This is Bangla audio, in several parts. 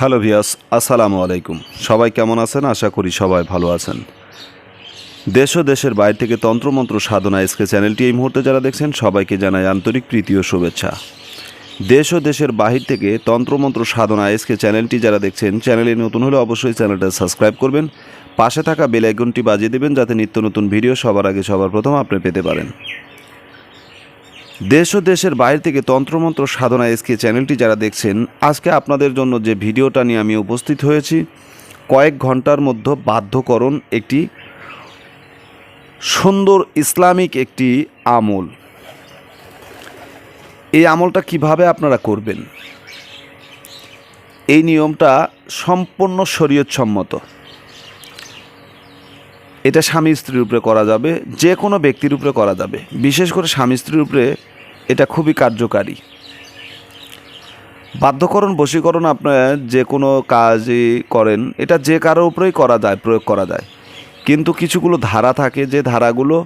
হ্যালো ভিয়াস, আসসালামু আলাইকুম। সবাই কেমন আছেন? আশা করি সবাই ভালো আছেন। দেশ ও দেশের বাইরে থেকে তন্ত্রমন্ত্র সাধনা এসকে চ্যানেলটি এই মুহূর্তে যারা দেখছেন সবাইকে জানাই আন্তরিক প্রীতি ও শুভেচ্ছা। দেশ ও দেশের বাহির থেকে তন্ত্রমন্ত্র সাধনা এসকে চ্যানেলটি যারা দেখছেন, চ্যানেলে নতুন হলে অবশ্যই চ্যানেলটা সাবস্ক্রাইব করবেন, পাশে থাকা বেল আইকনটি বাজিয়ে দেবেন যাতে নিত্য নতুন ভিডিও সবার আগে সবার প্রথম আপনি পেতে পারেন। দেশ ও দেশের বাইরে থেকে তন্ত্রমন্ত্র সাধনা এসকে চ্যানেলটি যারা দেখছেন, আজকে আপনাদের জন্য যে ভিডিওটা নিয়ে আমি উপস্থিত হয়েছি, কয়েক ঘন্টার মধ্যে বাধ্যকরণ একটি সুন্দর ইসলামিক একটি আমল। এই আমলটা কিভাবে আপনারা করবেন, এই নিয়মটা সম্পূর্ণ শরীয়তসম্মত। এটা স্বামী স্ত্রীর উপরে করা যাবে, যে কোনো ব্যক্তির উপরে করা যাবে, বিশেষ করে স্বামী স্ত্রীর উপরে এটা খুবই কার্যকারী। বাধ্যকরণ বশীকরণ আপনারা যে কোনো কাজই করেন, এটা যে কারোর উপরেই করা যায়, প্রয়োগ করা যায়, কিন্তু কিছুগুলো ধারা থাকে, যে ধারাগুলো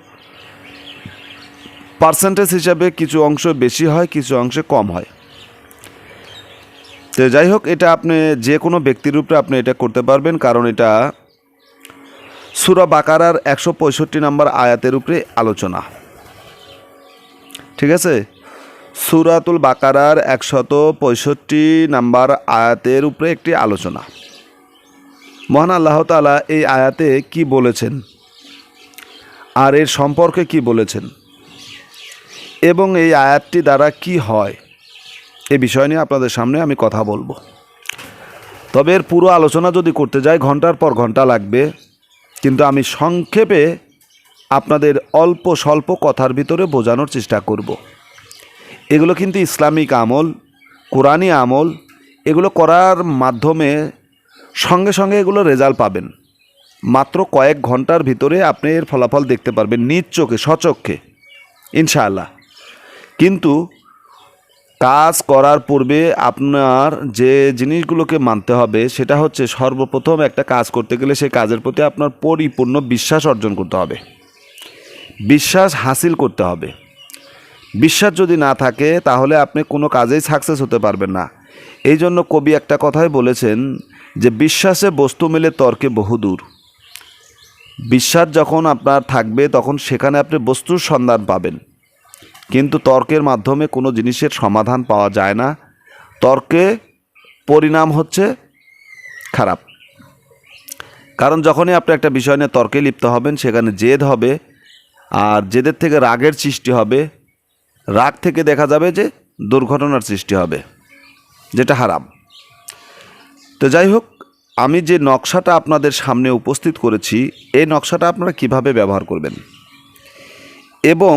পার্সেন্টেজ হিসাবে কিছু অংশ বেশি হয়, কিছু অংশে কম হয়। তো যাই হোক, এটা আপনি যে কোনো ব্যক্তির উপরে আপনি এটা করতে পারবেন, কারণ এটা সূরা বাকারার 165 নম্বর আয়াতের উপরে আলোচনা। ঠিক আছে, সূরাতুল বাকারার 165 নম্বর আয়াতের উপরে একটি আলোচনা। মহান আল্লাহ তাআলা এই আয়াতে কি বলেছেন আর এর সম্পর্কে কি বলেছেন এবং এই আয়াতটি দ্বারা কি হয়, এ বিষয় নিয়ে আপনাদের সামনে আমি কথা বলবো। তবে এর পুরো আলোচনা যদি করতে যাই ঘন্টার পর ঘন্টা লাগবে, কিন্তু আমি সংক্ষেপে আপনাদের অল্প স্বল্প কথার ভিতরে বোঝানোর চেষ্টা করব। এগুলো কিন্তু ইসলামিক আমল, কোরআনি আমল। এগুলো করার মাধ্যমে সঙ্গে সঙ্গে এগুলো রেজাল্ট পাবেন। মাত্র কয়েক ঘন্টার ভিতরে আপনি এর ফলাফল দেখতে পারবেন নিজ চোখে, স্বচক্ষে, ইনশাআল্লাহ। কিন্তু কাজ করার পূর্বে আপনার যে জিনিসগুলোকে মানতে হবে সেটা হচ্ছে, সর্বপ্রথম একটা কাজ করতে গেলে সেই কাজের প্রতি আপনার পরিপূর্ণ বিশ্বাস অর্জন করতে হবে, বিশ্বাস হাসিল করতে হবে। বিশ্বাস যদি না থাকে তাহলে আপনি কোনো কাজেই সাকসেস হতে পারবেন না। এই জন্য কবি একটা কথাই বলেছেন যে, বিশ্বাসে বস্তু মেলে তর্কে বহুদূর। বিশ্বাস যখন আপনার থাকবে তখন সেখানে আপনি বস্তুর সন্ধান পাবেন, কিন্তু তর্কের মাধ্যমে কোনো জিনিসের সমাধান পাওয়া যায় না। তর্কে পরিণাম হচ্ছে খারাপ। কারণ যখনই আপনি একটা বিষয় নিয়ে তর্কে লিপ্ত হবেন, সেখানে জেদ হবে, আর জেদের থেকে রাগের সৃষ্টি হবে, রাগ থেকে দেখা যাবে যে দুর্ঘটনার সৃষ্টি হবে, যেটা হারাম। তো যাই হোক, আমি যে নকশাটা আপনাদের সামনে উপস্থিত করেছি, এই নকশাটা আপনারা কিভাবে ব্যবহার করবেন এবং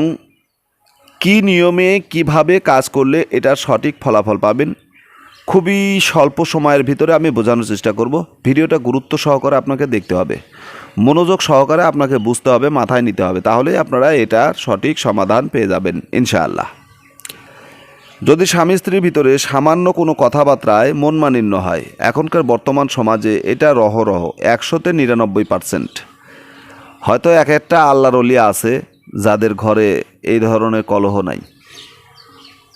কি নিয়মে কিভাবে কাজ করলে এটার সঠিক ফলাফল পাবেন, খুবই স্বল্প সময়ের ভিতরে আমি বোঝানোর চেষ্টা করব। ভিডিওটা গুরুত্ব সহকারে আপনাকে দেখতে হবে, মনোযোগ সহকারে আপনাকে বুঝতে হবে, মাথায় নিতে হবে, তাহলেই আপনারা এটার সঠিক সমাধান পেয়ে যাবেন ইনশাআল্লাহ। যদি স্বামী স্ত্রীর ভিতরে সামান্য কোনো কথাবার্তায় মনমালিন্য হয়, এখনকার বর্তমান সমাজে এটা রহরহ 100-তে 99%। হয়তো এক একটা আল্লাহর ওলি আছে যাদের ঘরে এই ধরনের কলহ নাই।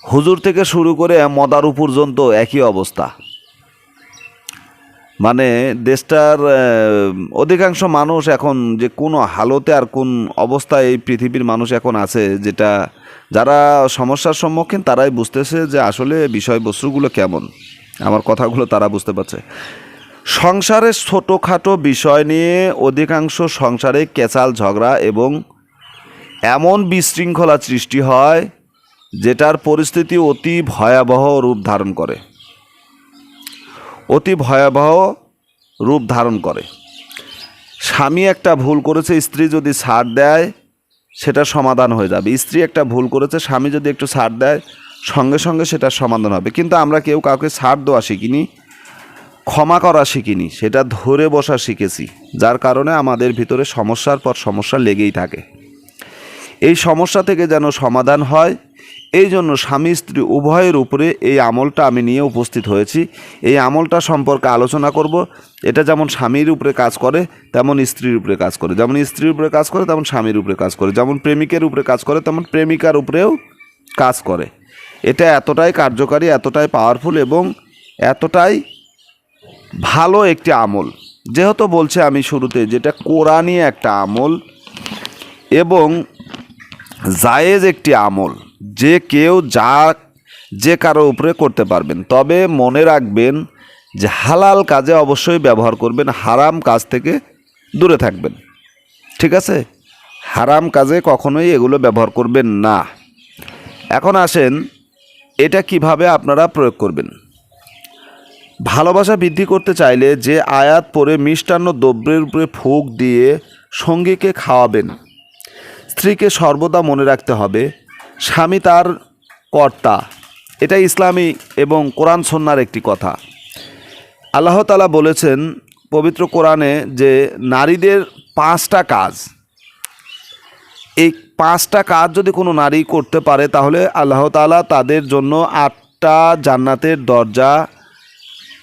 হুজুর থেকে শুরু করে মদারু পর্যন্ত একই অবস্থা। মানে দেশটার অধিকাংশ মানুষ এখন যে কোনো হালতে আর কোন অবস্থায় এই পৃথিবীর মানুষ এখন আছে, যেটা যারা সমস্যার সম্মুখীন তারাই বুঝতেছে যে আসলে বিষয়বস্তুগুলো কেমন। আমার কথাগুলো তারা বুঝতে পারছে। সংসারের ছোটোখাটো বিষয় নিয়ে অধিকাংশ সংসারে কেচাল ঝগড়া এবং এমন বিশৃঙ্খলা সৃষ্টি হয় যেটার পরিস্থিতি অতি ভয়াবহ রূপ ধারণ করে, অতি ভয়াবহ রূপ ধারণ করে। স্বামী একটা ভুল করেছে, স্ত্রী যদি ছাড় দেয় সেটা সমাধান হয়ে যাবে। স্ত্রী একটা ভুল করেছে, স্বামী যদি একটু ছাড় দেয় সঙ্গে সঙ্গে সেটার সমাধান হবে। কিন্তু আমরা কেউ কাউকে ছাড় দেওয়া শিখিনি, ক্ষমা করা শিখিনি, সেটা ধরে বসা শিখেছি, যার কারণে আমাদের ভিতরে সমস্যার পর সমস্যা লেগেই থাকে। এই সমস্যা থেকে যেন সমাধান হয়, এই জন্য স্বামী স্ত্রী উভয়ের উপরে এই আমলটা আমি নিয়ে উপস্থিত হয়েছি। এই আমলটা সম্পর্কে আলোচনা করব। এটা যেমন স্বামীর উপরে কাজ করে তেমন স্ত্রীর উপরে কাজ করে, যেমন স্ত্রীর উপরে কাজ করে তেমন স্বামীর উপরে কাজ করে, যেমন প্রেমিকের উপরে কাজ করে তেমন প্রেমিকার উপরেও কাজ করে। এটা এতটাই কার্যকারী, এতটাই পাওয়ারফুল এবং এতটাই ভালো একটি আমল, যেহেতু বলছে আমি শুরুতে, যেটা কোরআনই একটা আমল এবং জায়েজ একটি আমল, যে কেউ যে কারো উপরে করতে পারবেন। তবে মনে রাখবেন যে হালাল কাজে অবশ্যই ব্যবহার করবেন, হারাম কাজ থেকে দূরে থাকবেন। ঠিক আছে, হারাম কাজে কখনোই এগুলো ব্যবহার করবেন না। এখন আসেন, এটা কিভাবে আপনারা প্রয়োগ করবেন। ভালোবাসা বৃদ্ধি করতে চাইলে যে আয়াত পড়ে মিষ্টান্ন দ্রব্যের উপরে ফুঁক দিয়ে সঙ্গীকে খাওয়াবেন। স্ত্রীকে সর্বদা মনে রাখতে হবে স্বামী তার কর্তা। এটা ইসলামী এবং কোরআন সুন্নাহর একটি কথা। আল্লাহ তাআলা বলেছেন পবিত্র কোরআনে যে নারীদের 5টা কাজ, এই 5টা কাজ যদি কোনো নারী করতে পারে তাহলে আল্লাহ তাআলা তাদের জন্য 8টা জান্নাতের দরজা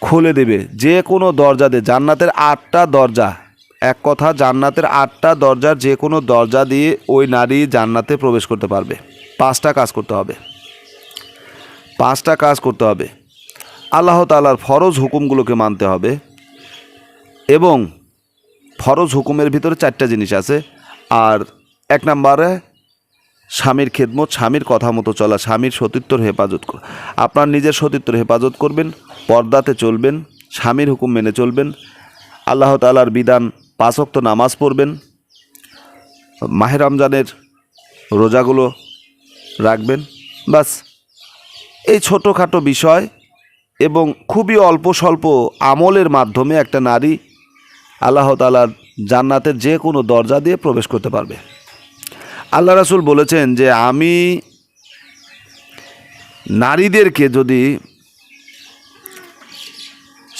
খুলে দেবে। যে কোনো দরজা দিয়ে, জান্নাতের 8টা দরজা, এক কথা জান্নাতের 8টা দরজার যে কোনো দরজা দিয়ে ওই নারী জান্নাতে প্রবেশ করতে পারবে। 5টা কাজ করতে হবে, 5টা কাজ করতে হবে। আল্লাহ তাআলার ফরজ হুকুমগুলোকে মানতে হবে এবং ফরজ হুকুমের ভিতরে 4টা জিনিস আছে। আর 1 নম্বরে স্বামীর খেদমত, স্বামীর কথা মতো চলা, স্বামীর সতীত্বর হেফাজত করা। আপনার নিজের সতীত্বর হেফাজত করবেন, পর্দাতে চলবেন, স্বামীর হুকুম মেনে চলবেন, আল্লাহ তাআলার বিধান 5 ওয়াক্ত নামাজ পড়বেন, মাহে রমজানের রোজাগুলো রাখবেন। বাস, এই ছোটোখাটো বিষয় এবং খুবই অল্প স্বল্প আমলের মাধ্যমে একটা নারী আল্লাহ তাআলার জান্নাতের যে কোনো দরজা দিয়ে প্রবেশ করতে পারবে। আল্লাহ রাসূল বলেছেন যে আমি নারীদেরকে যদি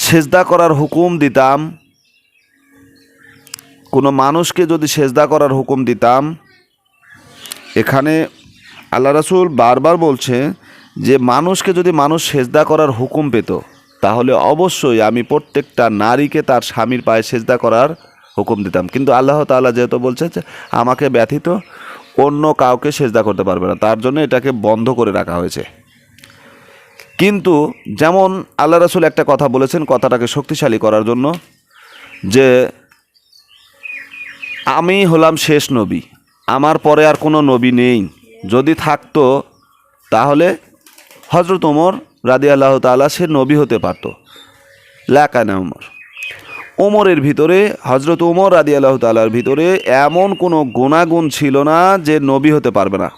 সেজদা করার হুকুম দিতাম, কোনো মানুষকে যদি সেজদা করার হুকুম দিতাম, এখানে আল্লাহ রাসূল বারবার বলছে যে মানুষকে যদি মানুষ সেজদা করার হুকুম পেত তাহলে অবশ্যই আমি প্রত্যেকটা নারীকে তার স্বামীর পায়ে সেজদা করার হুকুম দিতাম। কিন্তু আল্লাহ তাআলা যেহেতু বলছে যে আমাকে ব্যতীত অন্য কাউকে সেজদা করতে পারবে না, তার জন্য এটাকে বন্ধ করে রাখা হয়েছে। কিন্তু যেমন আল্লাহ রাসূল একটা কথা বলেছেন কথাটাকে শক্তিশালী করার জন্য, যে আমি হলাম শেষ নবী, আমার পরে আর কোনো নবী নেই। যদি থাকতো তাহলে হযরত ওমর রাদিয়াল্লাহু তাআলা সে নবী হতে পারত। লাকানা ওমর, ওমরের ভিতরে, হযরত ওমর রাদিয়াল্লাহু তাআলার ভিতরে এমন কোনো গুণাগুণ ছিল না যে নবী হতে পারবে না।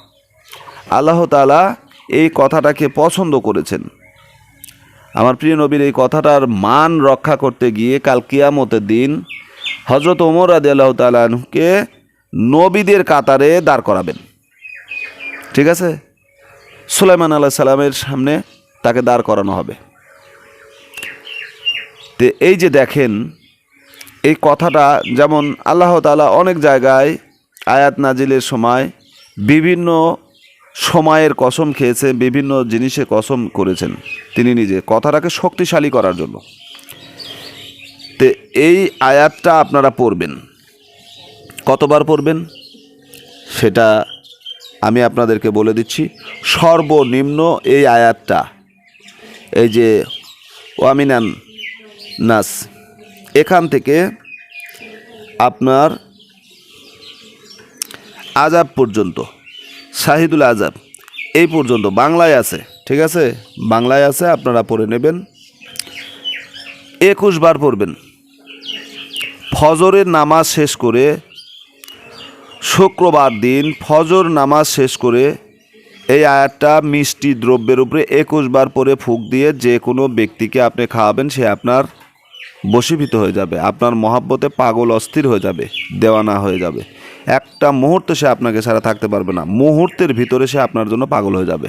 আল্লাহ তাআলা এই কথাটাকে পছন্দ করেছেন। আমার প্রিয় নবীর এই কথাটার মান রক্ষা করতে গিয়ে কাল কিয়ামতের দিন হযরত ওমর রাদিয়াল্লাহু তাআলা আনহুকে নবীদের কাতারে দাঁড় করাবেন। ঠিক আছে, সুলাইমান আলাইহিস সালামের সামনে তাকে দাঁড় করানো হবে। তো এই যে দেখেন, এই কথাটা যেমন আল্লাহ তাআলা অনেক জায়গায় আয়াত নাজিলের সময় বিভিন্ন সময়ের কসম খেয়েছে, বিভিন্ন জিনিসে কসম করেছেন তিনি নিজে, কথাটাকে শক্তিশালী করার জন্য। তো এই আয়াতটা আপনারা পড়বেন, কতবার পড়বেন সেটা আমি আপনাদেরকে বলে দিচ্ছি। সর্বনিম্ন এই আয়াতটা, এই যে ওয়ামিনান নাস, এখান থেকে আপনার আজাব পর্যন্ত, শাহিদুল আজাব এই পর্যন্ত বাংলায় আছে। ঠিক আছে, বাংলায় আছে, আপনারা পড়ে নেবেন। 21 বার পড়বেন। ফজরের নামাজ শেষ করে, শুক্রবার দিন ফজর নামাজ শেষ করে এই আয়াতটা মিষ্টি দ্রব্যের উপরে 21 বার পরে ফুঁক দিয়ে যে কোনো ব্যক্তিকে আপনি খাওয়াবেন, সে আপনার বশীভূত হয়ে যাবে, আপনার মহাব্বতে পাগল অস্থির হয়ে যাবে, দেওয়ানা হয়ে যাবে। একটা মুহূর্তে সে আপনাকে ছাড়া থাকতে পারবে না, মুহূর্তের ভিতরে সে আপনার জন্য পাগল হয়ে যাবে।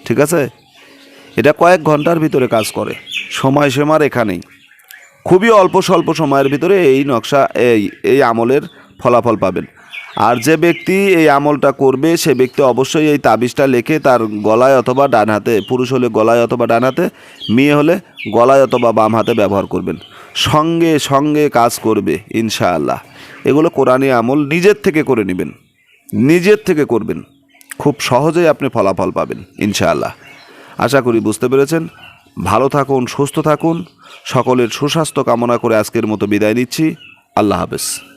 ঠিক আছে, এটা কয়েক ঘন্টার ভিতরে কাজ করে, সময়সীমার এখানেই, খুবই অল্প স্বল্প সময়ের ভিতরে এই নকশা, এই আমলের ফলাফল পাবেন। আর যে ব্যক্তি এই আমলটা করবে সে ব্যক্তি অবশ্যই এই তাবিজটা লিখে তার গলায় অথবা ডান হাতে, পুরুষ হলে গলায় অথবা ডান হাতে, মেয়ে হলে গলায় অথবা বাম হাতে ব্যবহার করবেন। সঙ্গে সঙ্গে কাজ করবে ইনশাআল্লাহ। এগুলো কোরআনি আমল, নিজের থেকে করে নেবেন, নিজের থেকে করবেন, খুব সহজেই আপনি ফলাফল পাবেন ইনশাআল্লাহ। আশা করি বুঝতে পেরেছেন। ভালো থাকুন, সুস্থ থাকুন। সকলের সুস্বাস্থ্য কামনা করে আজকের মতো বিদায় নিচ্ছি। আল্লাহ হাফেজ।